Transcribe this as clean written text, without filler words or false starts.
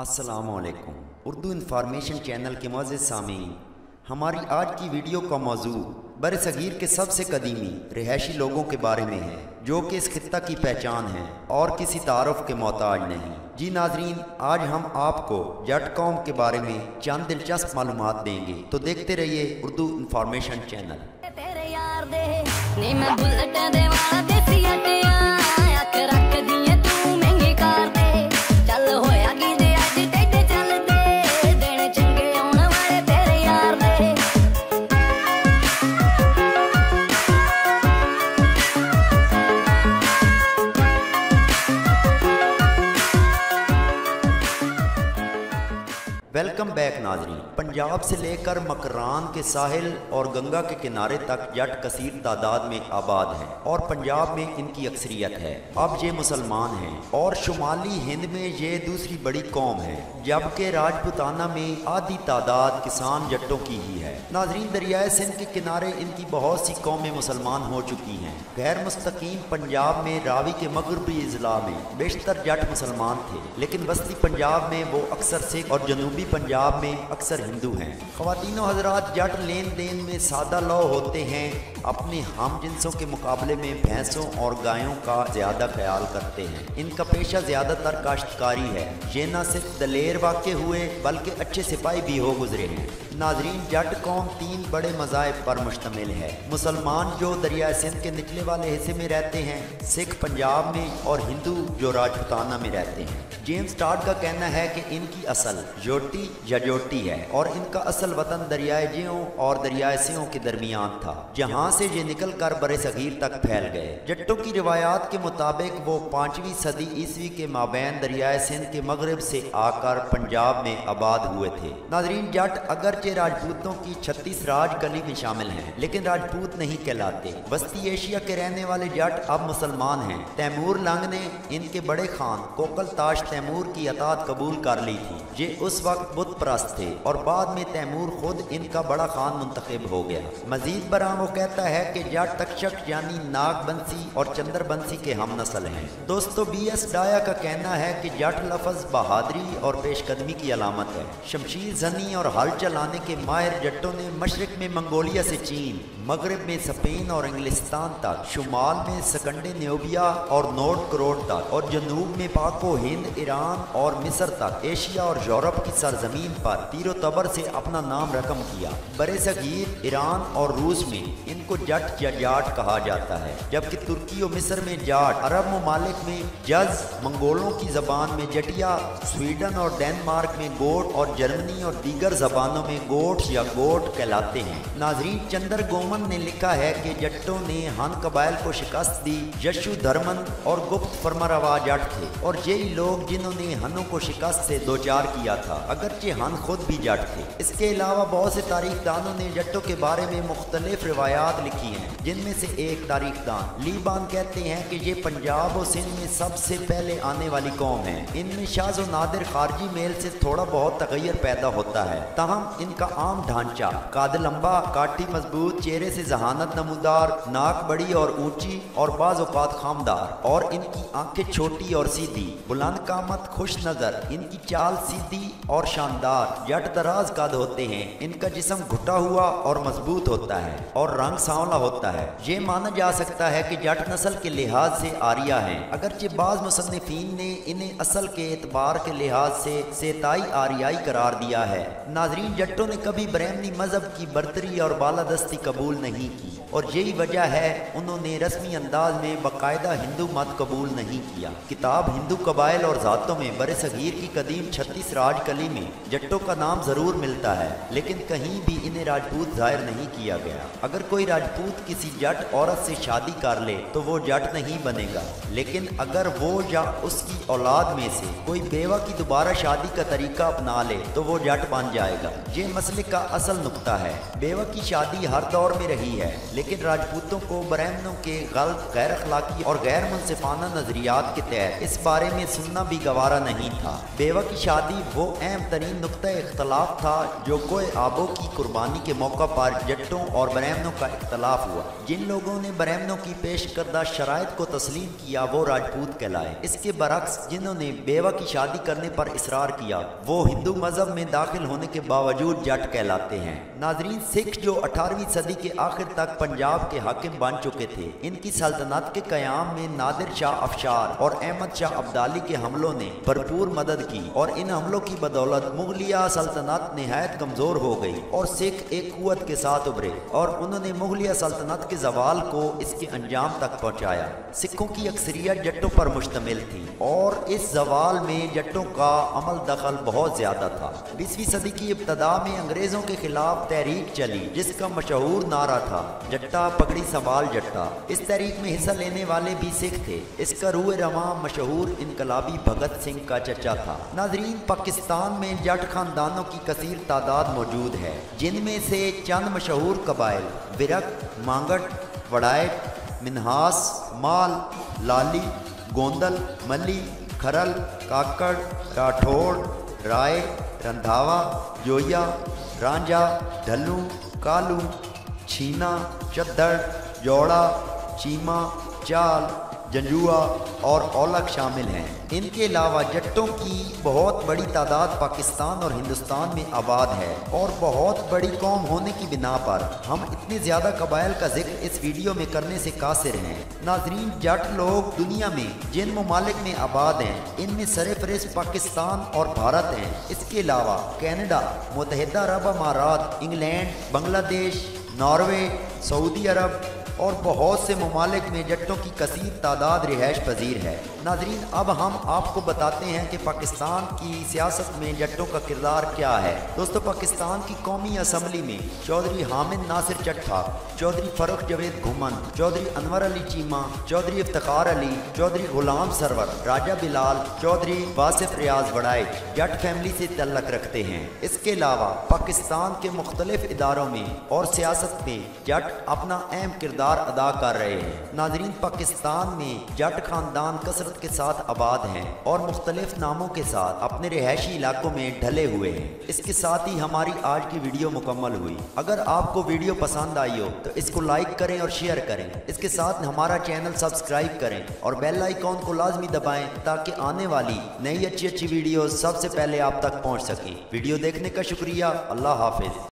अस्सलामुअलैकुम। Urdu information channel के मुअज़्ज़िज़ सामीन, हमारी आज की वीडियो का मौजू बरसगीर के सबसे कदीमी रिहायशी लोगों के बारे में है जो कि इस खित्ता की पहचान है और किसी तारुफ के मोहताज नहीं। जी नाजरीन, आज हम आपको जट कौम के बारे में चंद दिलचस्प मालूमात देंगे, तो देखते रहिए Urdu information channel. Welcome back नाजरीन। पंजाब से लेकर मकरान के साहिल और गंगा के किनारे तक जट कसीर तादाद में आबाद हैं और पंजाब में इनकी अक्सरियत है। अब ये मुसलमान हैं और शुमाली हिंद में ये दूसरी बड़ी कौम है, जबकि राजपूताना में आधी तादाद किसान जट्टों की ही है। नाजरीन, दरियाए सिंध के किनारे इनकी बहुत सी कौमें मुसलमान हो चुकी हैं। गैर मुस्तकीम पंजाब में रावी के मगरबी अजला में बेशतर जट मुसलमान थे, लेकिन वस्ती पंजाब में वो अक्सर सिख और जनूबी पंजाब में अक्सर हिंदू हैं। ख़वातीनो हज़रात, जट लेन देन में सादा लौ होते हैं। अपने हम जिनसों के मुकाबले में भैंसों और गायों का ज़्यादा ख्याल करते हैं। इनका पेशा ज़्यादातर काश्तकारी है। ये न सिर्फ दलेर वाक़े हुए बल्कि अच्छे सिपाही भी हो गुजरे हैं। नाजरीन, जट कौम तीन बड़े मज़ाहिब पर मुश्तमिल है। मुसलमान जो दरिया सिंध के निचले वाले हिस्से में रहते हैं, सिख पंजाब में और हिंदू जो राजपूताना में रहते हैं। जेम्स टॉड का कहना है कि इनकी असल जोटी या जोटी है और इनका असल वतन दरियाए जियों और दरियाए सियों के दरमियान था, जहाँ से ये निकल कर बरे सगीर तक फैल गए। जट्टों की रिवायात के मुताबिक वो 5वीं सदी ईस्वी के माबैन दरियाए सिंध के मगरब से आकर पंजाब में आबाद हुए थे। नाजरीन, जट अगरचे राजपूतों की 36 राज गली में शामिल हैं, लेकिन राजपूत नहीं कहलाते। वस्ती एशिया के रहने वाले जट अब मुसलमान हैं। तैमूर लंग ने इनके बड़े खान कोकल ताश तैमूर की अतात कबूल कर ली थी। ये उस वक्त बुत परस्त थे और बाद में तैमूर खुद इनका बड़ा खान मुंतखब हो गया। मजीद बरां वो कहता है कि जट तक्षक यानी नागबंसी और चंद्रबंसी के हम नस्ल हैं। दोस्तों, BS डाया का कहना है कि जट लफ्ज़ बहादुरी और पेशकदमी की अलामत है। शमशीर जनी और हल चलाने के माहिर जट्टों ने मशरक में मंगोलिया से चीन, मगरब में स्पेन और इंग्लिस्तान तक, शुमाल में सकंडे न्यूबिया और नॉर्थ करोड़ तक और जनूब में पाको हिंद, ईरान और मिस्र तक, एशिया और यूरोप की सरजमीन पर तीरो तबर से अपना नाम रकम किया। बरे सगीर, ईरान और रूस में इनको जट या जाट कहा जाता है, जबकि तुर्की और मिस्र में जाट, अरब ममालिक में जज, मंगोलों की जबान में जटिया, स्वीडन और डेनमार्क में गोट और जर्मनी और दीगर जबानों में गोट या गोट कहलाते हैं। नाजरीन, चंद्र गोमन ने लिखा है कि जट्टों ने हन कबाइल को शिकस्त दी। यशु धर्मन और गुप्त फरमारवा जट थे और यही लोग जिन्होंने हनों को शिकस्त से दो चार किया था, अगरचे हन खुद भी जट थे। इसके अलावा बहुत से तारीखदानों ने जट्टों के बारे में मुख्तलिफ रिवायात लिखी हैं, जिनमें से एक तारीखदान लीबान कहते हैं कि ये पंजाब और सिंध में सबसे पहले आने वाली कौम है। इनमें शाज़ और नादिर खारजी मेल से थोड़ा बहुत तगैर पैदा होता है, ताहम इनका आम ढांचा काद लंबा, काठी मजबूत, चेहरे से जहानत नमूदार, नाक बड़ी और ऊंची और बाज़ औक़ात खामदार और इनकी आंखें छोटी और सीधी, बुलंद कामत, खुश नज़र, इनकी चाल सीधी और शानदार। जट दराज कद होते हैं। इनका जिस्म घुटा हुआ और मजबूत होता है और रंग सांवला होता है। ये माना जा सकता है कि जट नस्ल के लिहाज से आर्या हैं, अगरचे बाज़ मुसन्निफीन ने इन्हें असल के एतबार के लिहाज से सेताई आर्याई करार दिया है। नाजरीन, जट्टों ने कभी ब्राह्मणी मजहब की बर्तरी और बालादस्ती कबूल नहीं की और यही वजह है उन्होंने रस्मी अंदाज में बाकायदा हिंदू मत कबूल नहीं किया। किताब हिंदू कबाइल और ज़ातों में बरे सगीर की कदीम 36 राज कली में जट्टों का नाम ज़रूर मिलता है, लेकिन कहीं भी इन्हें राजपूत जाहिर नहीं किया गया। अगर कोई राजपूत किसी जट औरत से शादी कर ले तो वो जट नहीं बनेगा, लेकिन अगर वो या उसकी औलाद में से कोई बेवा की दोबारा शादी का तरीका अपना ले तो वो जट बन जाएगा। ये मसले का असल नुक्ता है। बेवा की शादी हर दौर में रही है, लेकिन राजपूतों को ब्राह्मणों के गलत, गैर अखलाकी और गैर मुनसिफाना नजरियात के तहत इस बारे में सुनना भी गवारा नहीं था। बेवा की शादी वो अहम तरीन नुक्ता इख्तलाफ था जो कोई आबो की कुर्बानी के मौका पर जट्टों और ब्राह्मणों का इख्तलाफ हुआ। जिन लोगों ने ब्राह्मणों की पेश करदा शराइत को तस्लीम किया वो राजपूत कहलाए। इसके बरक्स जिन्होंने बेवा की शादी करने पर इसरार किया वो हिंदू मजहब में दाखिल होने के बावजूद जट कहलाते हैं। नाजरीन, सिख जो 18वीं सदी के आखिर तक पंजाब के हाकिम बन चुके थे, इनकी सल्तनत के कयाम में नादिर शाह अफशार और अहमद शाह अब्दाली के हमलों ने भरपूर मदद की और इन हमलों की बदौलत मुगलिया सल्तनत निहायत कमजोर हो गई और सिख एक कुव्वत के साथ उभरे और उन्होंने मुगलिया सल्तनत के जवाल को इसके अंजाम तक पहुँचाया। सिखों की अक्सरियत जट्टों पर मुश्तमिल थी और इस जवाल में जट्टों का अमल दखल बहुत ज्यादा था। 20वीं सदी की इब्तदा में अंग्रेजों के खिलाफ तहरीक चली जिसका मशहूर नारा था जट्टा पगड़ी संभाल जट्टा। इस तहरीक में हिस्सा लेने वाले भी सिख थे। इसका रूए रवां मशहूर इनकलाबी भगत सिंह का चचा था। नाजरीन, पाकिस्तान में जट खानदानों की कसीर तादाद मौजूद है, जिनमें से चंद मशहूर कबाइल विरक, मांगट, वड़ाइट, मिन्हास, माल, लाली, गोंदल, मली, खरल, काकड़, राठौड़, राय, रंधावा, जोया, रांझा, ढल्लू, कालू, छीना, चद्दड़, जोड़ा, चीमा, चाल, जंजुआ और औलख शामिल हैं। इनके अलावा जट्टों की बहुत बड़ी तादाद पाकिस्तान और हिंदुस्तान में आबाद है और बहुत बड़ी कौम होने की बिना पर हम इतने ज़्यादा कबाइल का जिक्र इस वीडियो में करने से कासिर हैं। नाजरीन, जट लोग दुनिया में जिन ममालिक में आबाद हैं इनमें सरफहरिस्त पाकिस्तान और भारत हैं। इसके अलावा कनाडा, मुत्तहिदा अरब अमारात, इंग्लैंड, बांग्लादेश, नॉर्वे, सऊदी अरब और बहुत से ममालिक में जट्टों की कसीर तादाद रिहाइश पजीर है। नाजरीन, अब हम आपको बताते हैं कि पाकिस्तान की सियासत में जट्टों का किरदार क्या है। दोस्तों, पाकिस्तान की कौमी असम्बली में चौधरी हामिद नासिर चट्ठा, चौधरी फरुख जवेद घुमन, चौधरी अनवर अली चीमा, चौधरी इफ्तिखार अली, चौधरी गुलाम सरवर, राजा बिलाल, चौधरी वासिफ रियाज वड़ाइच जट फैमिली से तल्लक रखते हैं। इसके अलावा पाकिस्तान के मुख्तलिफ इदारों में और सियासत में जट अपना अहम किरदार अदा कर रहे हैं। नाजरीन, पाकिस्तान में जट खानदान कसरत के साथ आबाद हैं और मुख्तलिफ नामों के साथ अपने रिहायशी इलाकों में ढले हुए हैं। इसके साथ ही हमारी आज की वीडियो मुकम्मल हुई। अगर आपको वीडियो पसंद आई हो तो इसको लाइक करें और शेयर करें। इसके साथ हमारा चैनल सब्सक्राइब करें और बेल आइकॉन को लाजमी दबाएं ताकि आने वाली नई अच्छी वीडियो सबसे पहले आप तक पहुँच सके। वीडियो देखने का शुक्रिया। अल्लाह हाफिज।